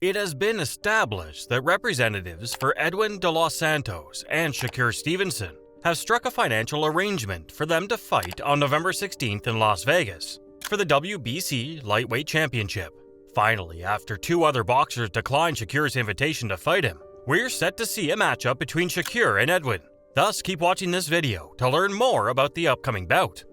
It has been established that representatives for Edwin De Los Santos and Shakur Stevenson have struck a financial arrangement for them to fight on November 16th in Las Vegas for the WBC Lightweight Championship. Finally, after two other boxers declined Shakur's invitation to fight him, we're set to see a matchup between Shakur and Edwin. Thus, keep watching this video to learn more about the upcoming bout.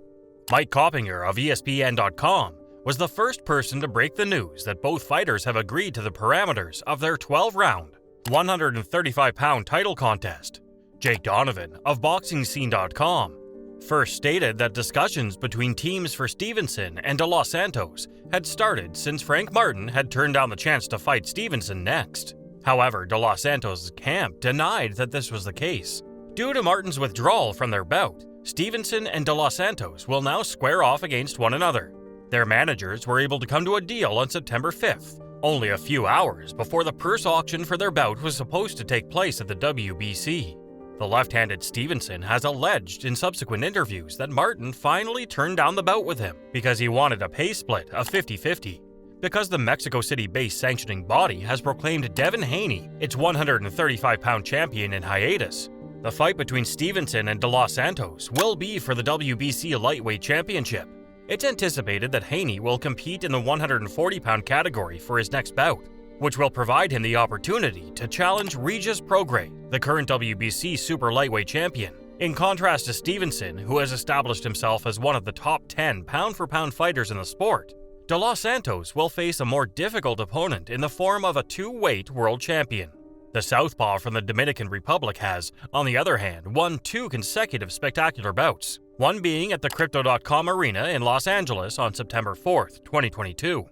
Mike Coppinger of ESPN.com was the first person to break the news that both fighters have agreed to the parameters of their 12-round, 135-pound title contest. Jake Donovan of BoxingScene.com first stated that discussions between teams for Stevenson and De Los Santos had started since Frank Martin had turned down the chance to fight Stevenson next. However, De Los Santos' camp denied that this was the case. Due to Martin's withdrawal from their bout, Stevenson and De Los Santos will now square off against one another. Their managers were able to come to a deal on September 5th, only a few hours before the purse auction for their bout was supposed to take place at the WBC. The left-handed Stevenson has alleged in subsequent interviews that Martin finally turned down the bout with him because he wanted a pay split of 50-50. Because the Mexico City-based sanctioning body has proclaimed Devin Haney its 135-pound champion in hiatus, the fight between Stevenson and De Los Santos will be for the WBC Lightweight Championship. It's anticipated that Haney will compete in the 140-pound category for his next bout, which will provide him the opportunity to challenge Regis Prograis, the current WBC Super Lightweight champion. In contrast to Stevenson, who has established himself as one of the top 10 pound-for-pound fighters in the sport, De Los Santos will face a more difficult opponent in the form of a two-weight world champion. The southpaw from the Dominican Republic has, on the other hand, won two consecutive spectacular bouts, one being at the Crypto.com Arena in Los Angeles on September 4th, 2022.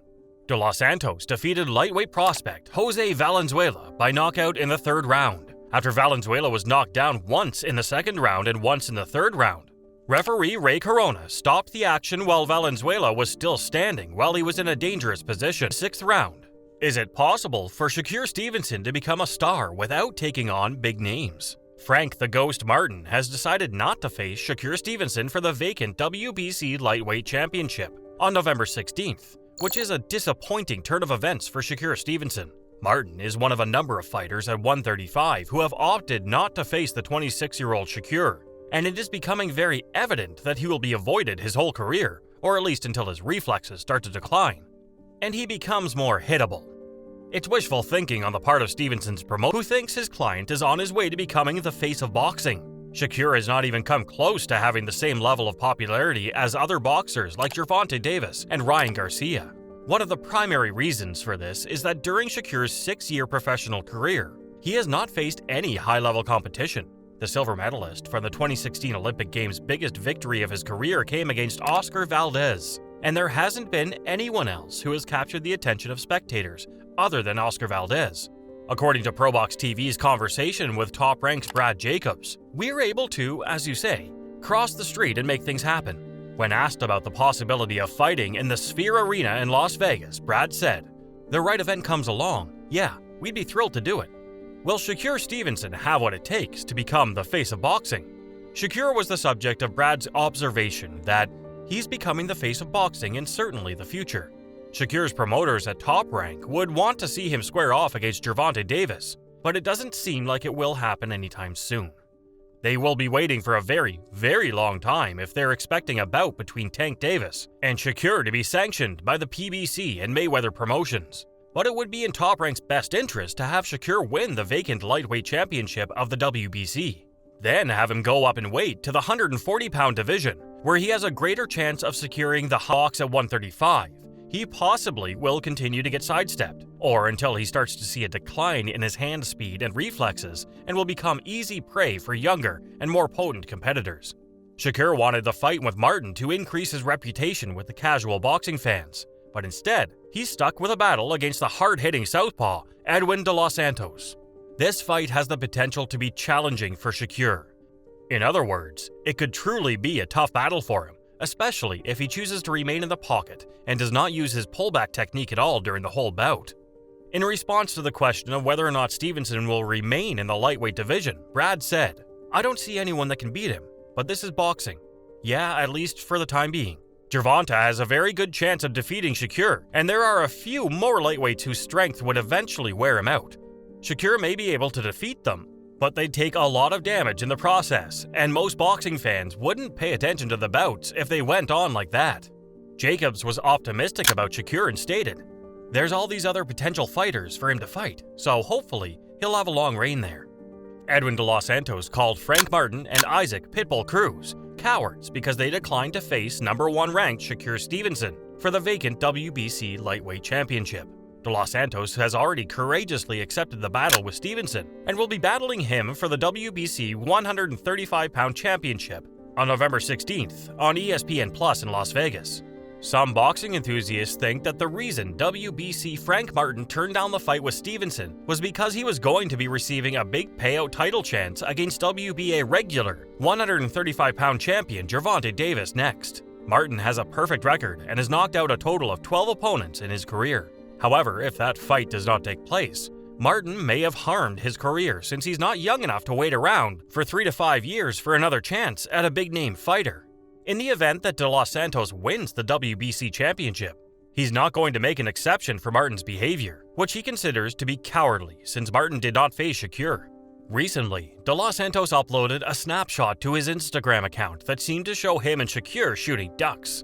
De Los Santos defeated lightweight prospect Jose Valenzuela by knockout in the third round, after Valenzuela was knocked down once in the second round and once in the third round. Referee Ray Corona stopped the action while Valenzuela was still standing while he was in a dangerous position. Sixth round. Is it possible for Shakur Stevenson to become a star without taking on big names? Frank the Ghost Martin has decided not to face Shakur Stevenson for the vacant WBC Lightweight Championship on November 16th, which is a disappointing turn of events for Shakur Stevenson. Martin is one of a number of fighters at 135 who have opted not to face the 26-year-old Shakur, and it is becoming very evident that he will be avoided his whole career, or at least until his reflexes start to decline, and he becomes more hittable. It's wishful thinking on the part of Stevenson's promoter, who thinks his client is on his way to becoming the face of boxing. Shakur has not even come close to having the same level of popularity as other boxers like Gervonta Davis and Ryan Garcia. One of the primary reasons for this is that during Shakur's 6-year professional career, he has not faced any high-level competition. The silver medalist from the 2016 Olympic Games' biggest victory of his career came against Oscar Valdez, and there hasn't been anyone else who has captured the attention of spectators other than Oscar Valdez. According to ProBox TV's conversation with Top Rank's Brad Jacobs, we're able to, as you say, cross the street and make things happen. When asked about the possibility of fighting in the Sphere Arena in Las Vegas, Brad said, "The right event comes along, yeah, we'd be thrilled to do it." Will Shakur Stevenson have what it takes to become the face of boxing? Shakur was the subject of Brad's observation that he's becoming the face of boxing in certainly the future. Shakur's promoters at Top Rank would want to see him square off against Gervonta Davis, but it doesn't seem like it will happen anytime soon. They will be waiting for a very, very long time if they're expecting a bout between Tank Davis and Shakur to be sanctioned by the PBC and Mayweather Promotions. But it would be in Top Rank's best interest to have Shakur win the vacant lightweight championship of the WBC. Then have him go up in weight to the 140-pound division, where he has a greater chance of securing the box at 135. He possibly will continue to get sidestepped, or until he starts to see a decline in his hand speed and reflexes and will become easy prey for younger and more potent competitors. Shakur wanted the fight with Martin to increase his reputation with the casual boxing fans, but instead, he's stuck with a battle against the hard-hitting southpaw, Edwin De Los Santos. This fight has the potential to be challenging for Shakur. In other words, it could truly be a tough battle for him, especially if he chooses to remain in the pocket and does not use his pullback technique at all during the whole bout. In response to the question of whether or not Stevenson will remain in the lightweight division, Brad said, "I don't see anyone that can beat him, but this is boxing. Yeah, at least for the time being. Gervonta has a very good chance of defeating Shakur, and there are a few more lightweights whose strength would eventually wear him out. Shakur may be able to defeat them, but they'd take a lot of damage in the process, and most boxing fans wouldn't pay attention to the bouts if they went on like that. Jacobs was optimistic about Shakur and stated, "There's all these other potential fighters for him to fight, so hopefully he'll have a long reign there." Edwin De Los Santos called Frank Martin and Isaac Pitbull Cruz cowards because they declined to face #1 ranked Shakur Stevenson for the vacant WBC lightweight championship. De Los Santos has already courageously accepted the battle with Stevenson and will be battling him for the WBC 135-pound championship on November 16th on ESPN Plus in Las Vegas. Some boxing enthusiasts think that the reason WBC Frank Martin turned down the fight with Stevenson was because he was going to be receiving a big payout title chance against WBA regular 135-pound champion Gervonta Davis next. Martin has a perfect record and has knocked out a total of 12 opponents in his career. However, if that fight does not take place, Martin may have harmed his career since he's not young enough to wait around for 3 to 5 years for another chance at a big-name fighter. In the event that De Los Santos wins the WBC championship, he's not going to make an exception for Martin's behavior, which he considers to be cowardly since Martin did not face Shakur. Recently, De Los Santos uploaded a snapshot to his Instagram account that seemed to show him and Shakur shooting ducks.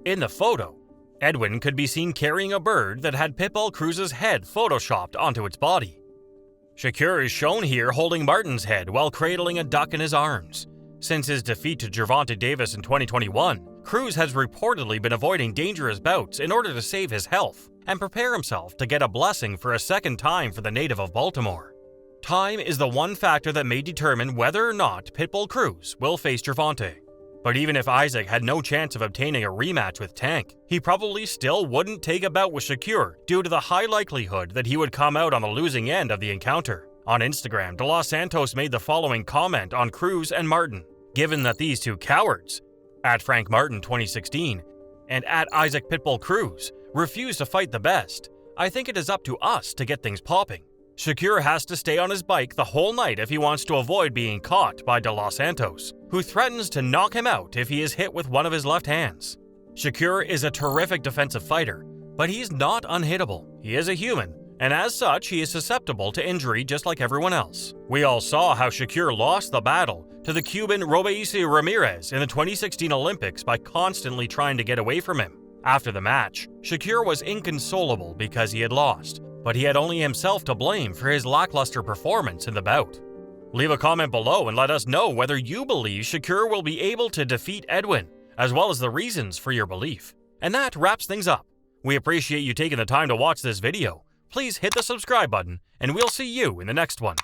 In the photo, Edwin could be seen carrying a bird that had Pitbull Cruz's head photoshopped onto its body. Shakur is shown here holding Martin's head while cradling a duck in his arms. Since his defeat to Gervonta Davis in 2021, Cruz has reportedly been avoiding dangerous bouts in order to save his health and prepare himself to get a blessing for a second time for the native of Baltimore. Time is the one factor that may determine whether or not Pitbull Cruz will face Gervonta. But even if Isaac had no chance of obtaining a rematch with Tank, he probably still wouldn't take a bout with Shakur due to the high likelihood that he would come out on the losing end of the encounter. On Instagram, De Los Santos made the following comment on Cruz and Martin. Given that these two cowards, at Frank Martin 2016 and at Isaac Pitbull Cruz, refuse to fight the best, I think it is up to us to get things popping. Shakur has to stay on his bike the whole night if he wants to avoid being caught by De Los Santos, who threatens to knock him out if he is hit with one of his left hands. Shakur is a terrific defensive fighter, but he's not unhittable. He is a human, and as such, he is susceptible to injury just like everyone else. We all saw how Shakur lost the battle to the Cuban Robeisy Ramirez in the 2016 Olympics by constantly trying to get away from him. After the match, Shakur was inconsolable because he had lost, but he had only himself to blame for his lackluster performance in the bout. Leave a comment below and let us know whether you believe Shakur will be able to defeat Edwin, as well as the reasons for your belief. And that wraps things up. We appreciate you taking the time to watch this video. Please hit the subscribe button, and we'll see you in the next one.